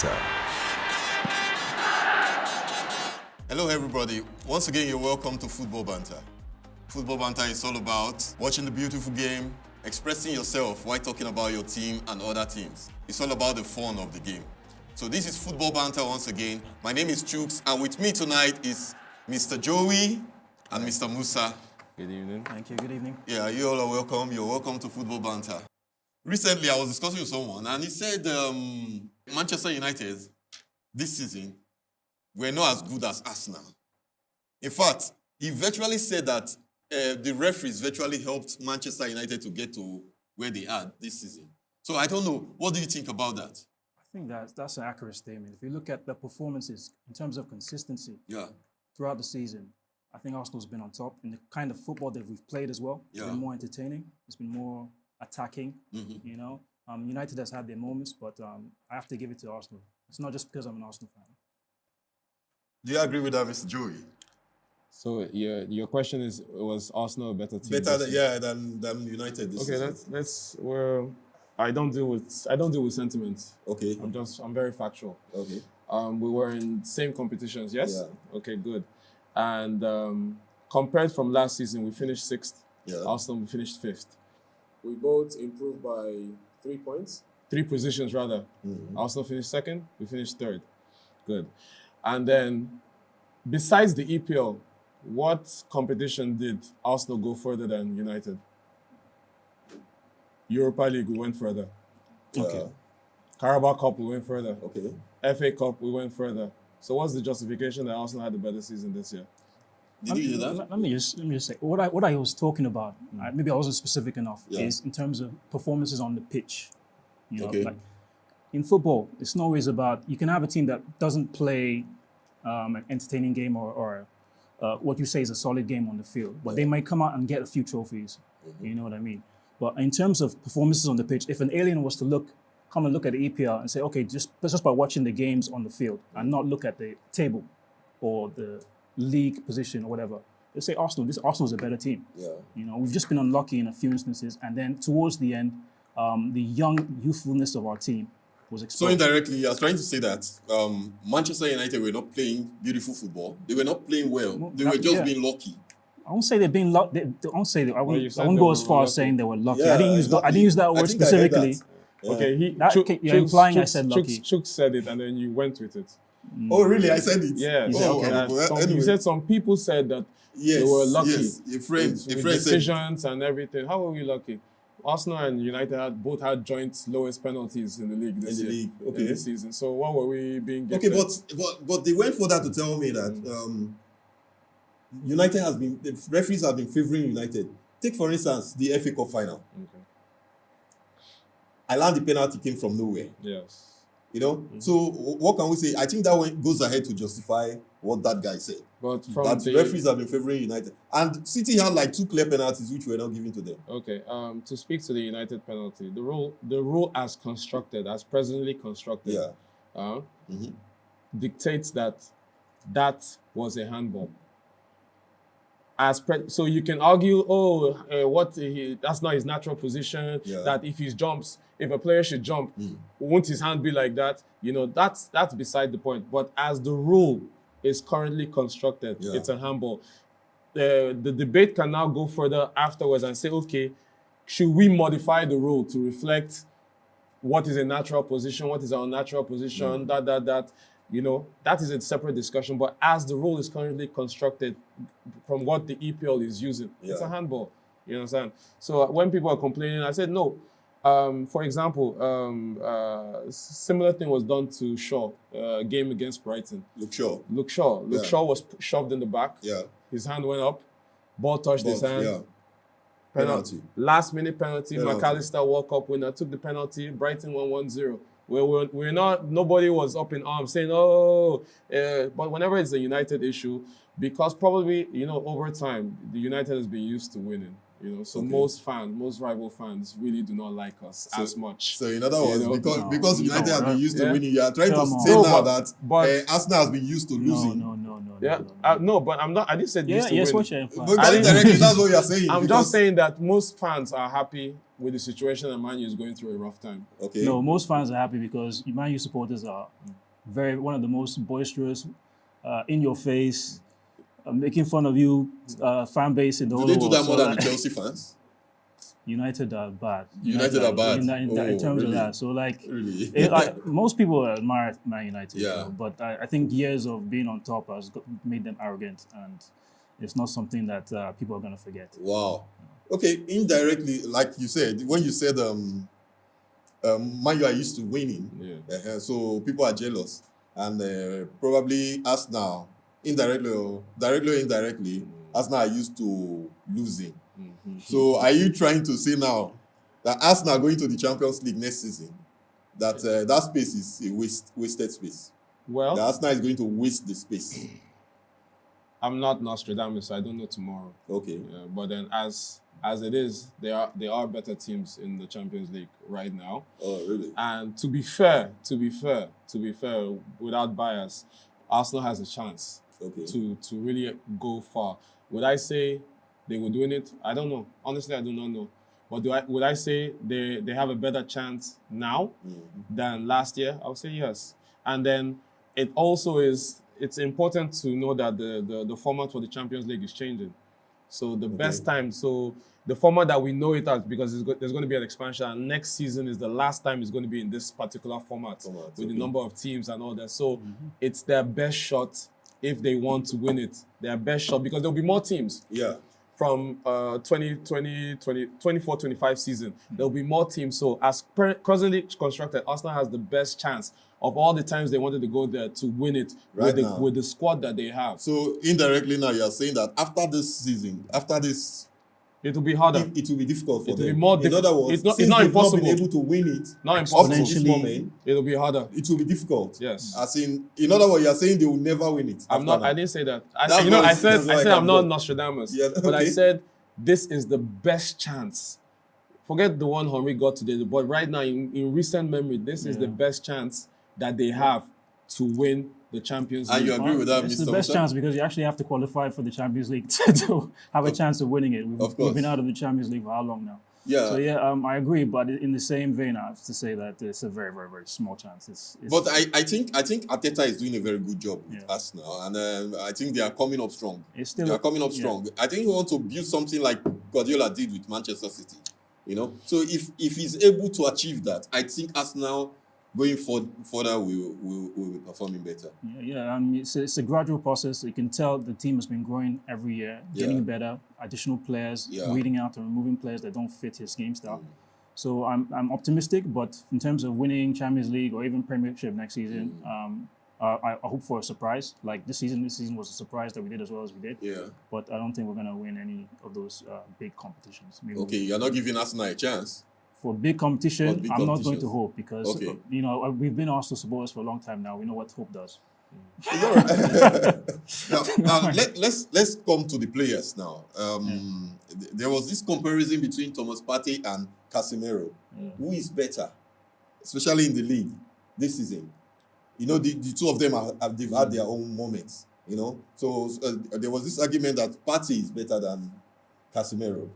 Banter. Hello everybody, once again you're welcome to Football Banter. Football Banter is all about watching the beautiful game, expressing yourself while talking about your team and other teams. It's all about the fun of the game. So this is Football Banter once again. My name is Chooks, and with me tonight is Mr. Joey and Mr. Musa. Good evening. Thank you. Good evening. Yeah, you all are welcome. You're welcome to Football Banter. Recently, I was discussing with someone, and he said Manchester United this season were not as good as Arsenal. In fact, he virtually said that the referees virtually helped Manchester United to get to where they are this season. So I don't know. What do you think about that? I think that's an accurate statement. If you look at the performances in terms of consistency throughout the season, I think Arsenal's been on top in the kind of football that we've played as well. It's been more entertaining. It's been more attacking. You know, United has had their moments, but I have to give it to Arsenal. It's not just because I'm an Arsenal fan. Do you agree with that, Mr. Joey? So your question is, was Arsenal a better team? Better than United this season. Okay, let's I don't deal with sentiments. Okay. I'm very factual. Okay. We were in same competitions, yes? Yeah. Okay, good. And compared from last season, we finished 6th. Yeah. Arsenal, we finished 5th. We both improved by 3 points. 3 positions, rather. Mm-hmm. Arsenal finished 2nd, we finished 3rd. Good. And then, besides the EPL, what competition did Arsenal go further than United? Europa League, we went further. Okay. Carabao Cup, we went further. Okay. FA Cup, we went further. So what's the justification that Arsenal had a better season this year? Did you hear that? Let me just say what I was talking about. Maybe I wasn't specific enough. Is in terms of performances on the pitch. You know, like in football, it's not always about. You can have a team that doesn't play an entertaining game or what you say is a solid game on the field, but they might come out and get a few trophies. You know what I mean? But in terms of performances on the pitch, if an alien was to come and look at the EPL and say, okay, just by watching the games on the field and not look at the table or the league position or whatever, they say Arsenal's a better team. Yeah. You know, we've just been unlucky in a few instances, and then towards the end, the youthfulness of our team was exposed. So indirectly, I was trying to say that Manchester United were not playing beautiful football. They were not playing well. They were just being lucky. I won't say they're being lucky. I won't said go they as were far as lucky. saying they were lucky. Yeah, I didn't use that word think I heard specifically. that. Yeah. Okay, You're implying I said lucky. Chuk said it, and then you went with it. Oh, really? I said it? Yeah. You said, okay. You said some people said that Yes, they were lucky. yes. A friend with said decisions and everything. How were we lucky? Arsenal and United both had joint lowest penalties in the league this year. Okay. This season. So what were we being Okay, gifted? but they went further to tell me that the referees have been favoring United. Take for instance the FA Cup final. Okay. I learned the penalty came from nowhere. Yes. You know, so what can we say? I think that one goes ahead to justify what that guy said. But from That the referees have been favoring United, and City had like 2 clear penalties which were not given to them. Okay, to speak to the United penalty, the rule as presently constructed, dictates that was a handball. So you can argue, that's not his natural position. Yeah. That if a player should jump, won't his hand be like that? You know, that's beside the point. But as the rule is currently constructed, it's a handball. The debate can now go further afterwards and say, okay, should we modify the rule to reflect what is a natural position, what is our unnatural position, that. You know, that is a separate discussion. But as the rule is currently constructed, from what the EPL is using, it's a handball. You understand? So when people are complaining, I said no. For example, similar thing was done to Shaw, game against Brighton. Luke Shaw. Shaw was shoved in the back. Yeah. His hand went up. Ball touched his hand. Yeah. Penalty. Last minute penalty. McAllister World Cup winner took the penalty. Brighton won 1-0. We're not. Nobody was up in arms saying, but whenever it's a United issue, because probably over time the United has been used to winning. So most rival fans really do not like us as much. So in other words, because United have been used to winning, you are trying to say that Arsenal has been used to losing. No, but I'm not. I didn't say used to winning. What you're implying. But indirectly, that's what you are saying. I'm just saying that most fans are happy with the situation that Man U is going through a rough time. Okay. No, most fans are happy because Man U supporters are one of the most boisterous, in your face, making fun of you, fan base in the whole Do they world. do that more So, than the Chelsea fans? United are bad. United are bad. In terms of really? that. So like, Really? most people admire Man United, Yeah. but I think years of being on top has made them arrogant, and it's not something that people are going to forget. Wow. Okay, indirectly, like you said, when you said Man U are used to winning, so people are jealous, and probably Arsenal, indirectly or directly or indirectly, Arsenal are used to losing. So are you trying to say now that Arsenal going to the Champions League next season, that that space is a wasted space? Well, The Arsenal is going to waste the space. I'm not Nostradamus, so I don't know tomorrow. Okay. But then as it is, there are better teams in the Champions League right now. Oh, really? And to be fair, without bias, Arsenal has a chance to really go far. Would I say they would win it? I don't know. Honestly, I do not know. But would I say they have a better chance now than last year? I would say yes. And then it's important to know that the format for the Champions League is changing. So the best time, the format that we know it as, because there's going to be an expansion, and next season is the last time it's going to be in this particular format with the number of teams and all that. So it's their best shot if they want to win it. Their best shot, because there'll be more teams. Yeah. From 24-25 season, there'll be more teams. So as presently constructed, Arsenal has the best chance of all the times they wanted to go there to win it with the squad that they have. So indirectly now you are saying that after this season, it will be harder. It will be difficult for them. It will be more difficult. In other words, it's not impossible. Not been able to win it. Not up impossible. to this moment, it'll be harder. It will be difficult. Yes. As in other words, you are saying they will never win it. I didn't say that. I said I'm not Nostradamus. Yeah, okay. But I said this is the best chance. Forget the one Henry got today, but right now in recent memory, this is the best chance that they have to win the Champions League. And you agree with that, It's Mr. the best Musa? chance because you actually have to qualify for the Champions League to have a chance of winning it. We've been out of the Champions League for how long now? Yeah. So I agree, but in the same vein, I have to say that it's a very, very, very small chance. But I think Arteta is doing a very good job with Arsenal, and I think they are coming up strong. They are coming up strong. I think we want to build something like Guardiola did with Manchester City. So if he's able to achieve that, I think Arsenal going further will be performing better. It's a gradual process. You can tell the team has been growing every year, getting better, additional players, weeding out and removing players that don't fit his game style. So I'm optimistic, but in terms of winning Champions League or even Premiership next season, I hope for a surprise. Like this season was a surprise that we did as well as we did. Yeah. But I don't think we're going to win any of those big competitions. Okay, you're not giving Arsenal a chance. For big competition, I'm not going to hope because we've been Arsenal supporters for a long time now. We know what hope does. now let's come to the players now. There was this comparison between Thomas Partey and Casemiro. Who is better, especially in the league this season? The two of them they've had their own moments. So there was this argument that Partey is better than Casemiro.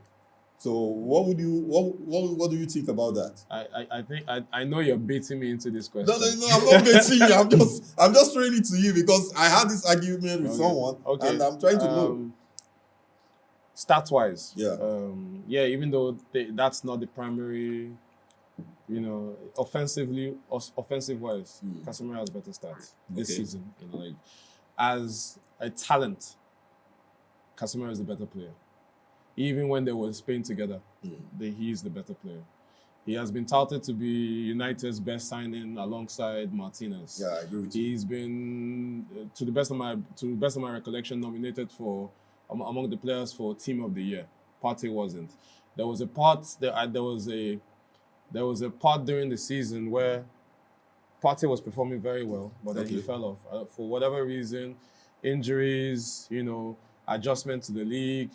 So what do you think about that? I think I know you're baiting me into this question. No, I'm not baiting you. I'm just throwing it to you because I had this argument with someone, and I'm trying to know. Stats wise, even though that's not the primary, offensive wise, Casemiro has better stats this season. As a talent, Casemiro is the better player. Even when they were in Spain together, he is the better player. He has been touted to be United's best signing alongside Martinez. Yeah, I agree with you. He's been, to the best of my recollection, nominated for among the players for Team of the Year. Partey wasn't. There was a part during the season where Partey was performing very well, but then he fell off for whatever reason, injuries, adjustment to the league.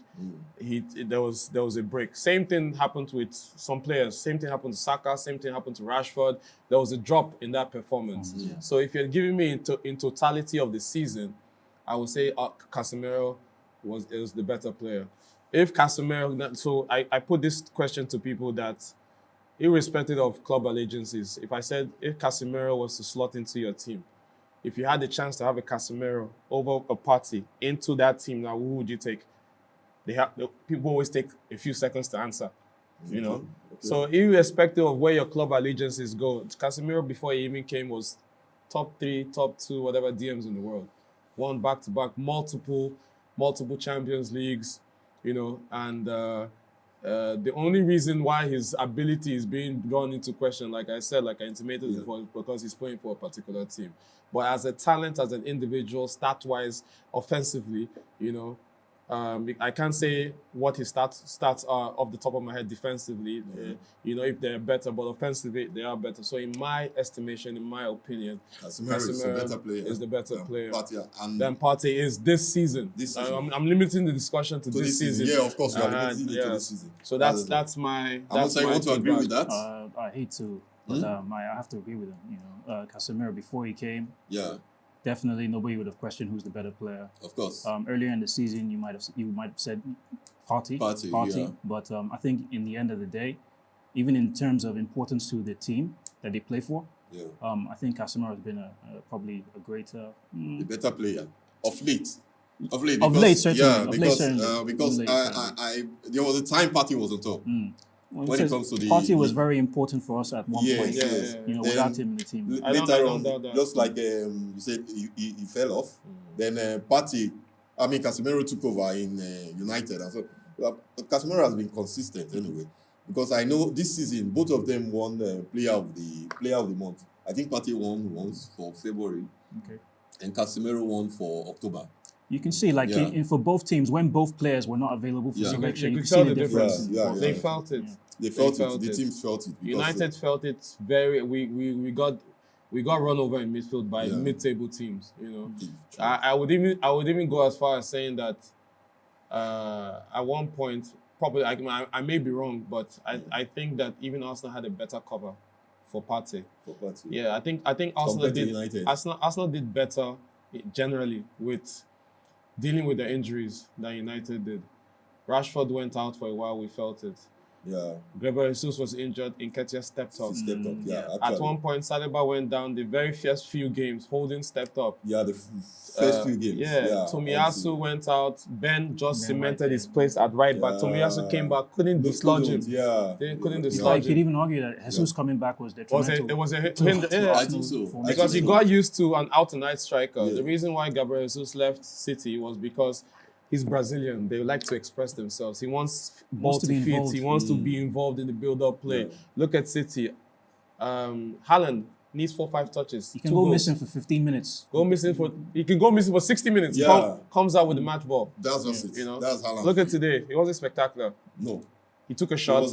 There was a break. Same thing happened with some players. Same thing happened to Saka. Same thing happened to Rashford. There was a drop in that performance. So if you're giving me in totality of the season, I would say Casemiro was the better player. If Casemiro, so I put this question to people that irrespective of club allegiances, if I said if Casemiro was to slot into your team, if you had the chance to have a Casemiro over a Partey into that team, now who would you take? People always take a few seconds to answer, you know. Okay. So irrespective of where your club allegiances go, Casemiro before he even came was top 3, top 2, whatever DMs in the world. Won back-to-back, multiple Champions Leagues, you know, and the only reason why his ability is being drawn into question, like I said, like I intimated before, is because he's playing for a particular team. But as a talent, as an individual, stat-wise, offensively, you know, I can't say what his stats are off the top of my head defensively, you know, if they're better, but offensively, they are better. So in my estimation, in my opinion, Casemiro is the better player. Is the better player. Then Partey is this season. I'm limiting the discussion to this season. Yeah, of course, we're limiting it to this season. So that's my... I'm not saying you want to agree with that. I hate to, but I have to agree with him. You know, Casemiro, before he came... Definitely, nobody would have questioned who's the better player. Of course. Earlier in the season, you might have said Partey. Yeah. But I think in the end of the day, even in terms of importance to the team that they play for, I think Casemiro has been probably a greater, a better player of late. Certainly. Yeah, because there was a time Partey was on top. When it comes to the Partey was very important for us at one point. You know, without him in the team. Later on, just like you said, he fell off. Then Casemiro took over in United, and so Casemiro has been consistent anyway. Because I know this season both of them won player of the month. I think Partey won once for February, and Casemiro won for October. You can see, like, for both teams, when both players were not available for selection, you can see the difference. They felt it. They felt it. The teams felt it. United felt it very. We got run over in midfield by mid-table teams. You know, I would even go as far as saying that at one point, probably I may be wrong, but I think that even Arsenal had a better cover for Partey. Yeah, I think Arsenal did. Arsenal did better generally with dealing with the injuries that United did. Rashford went out for a while, we felt it. Yeah. Gabriel Jesus was injured, Nketiah stepped up. Actually. At one point, Saliba went down the very first few games, Holding stepped up. Yeah, the first few games. Tomiyasu went out, Ben just cemented his place at right back. Tomiyasu came back, couldn't dislodge him. They couldn't dislodge him. You could even argue that Jesus coming back was detrimental. It was a I think so. Because he got used to an out-and-out striker. The reason why Gabriel Jesus left City was because he's Brazilian. They like to express themselves. He wants ball to fit. He wants to be involved in the build-up play. Look at City. Haaland needs 4-5 touches. He can go missing for 15 minutes. He can go missing for 60 minutes. Comes out with the match ball. That's just it. You know? That's Haaland. Look at today. It wasn't spectacular. No. He took a shot.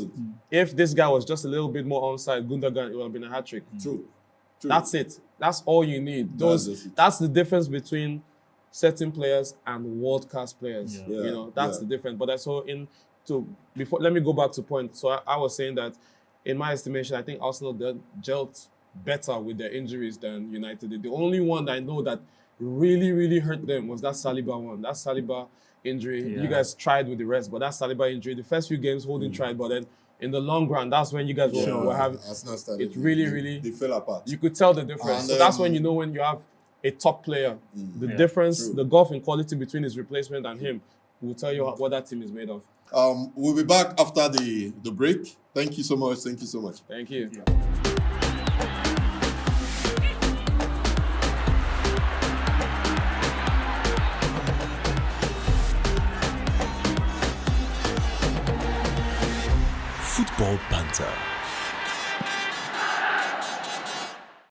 If this guy was just a little bit more onside, Gundogan, it would have been a hat-trick. True. That's it. That's all you need. That's the difference between certain players and world-class players. You know, that's the difference. But let me go back to point. So I was saying that in my estimation, I think Arsenal gelled better with their injuries than United did. The only one that I know that really, really hurt them was that Saliba one. That Saliba injury. You guys tried with the rest, but that Saliba injury, the first few games Holding tried, but then in the long run, that's when you guys were having it really they fell apart. You could tell the difference. And so that's when you know when you have a top player. The difference, the gulf in quality between his replacement and him will tell you what that team is made of. We'll be back after the break. Thank you so much. Thank you so much. Thank you. Football Banter.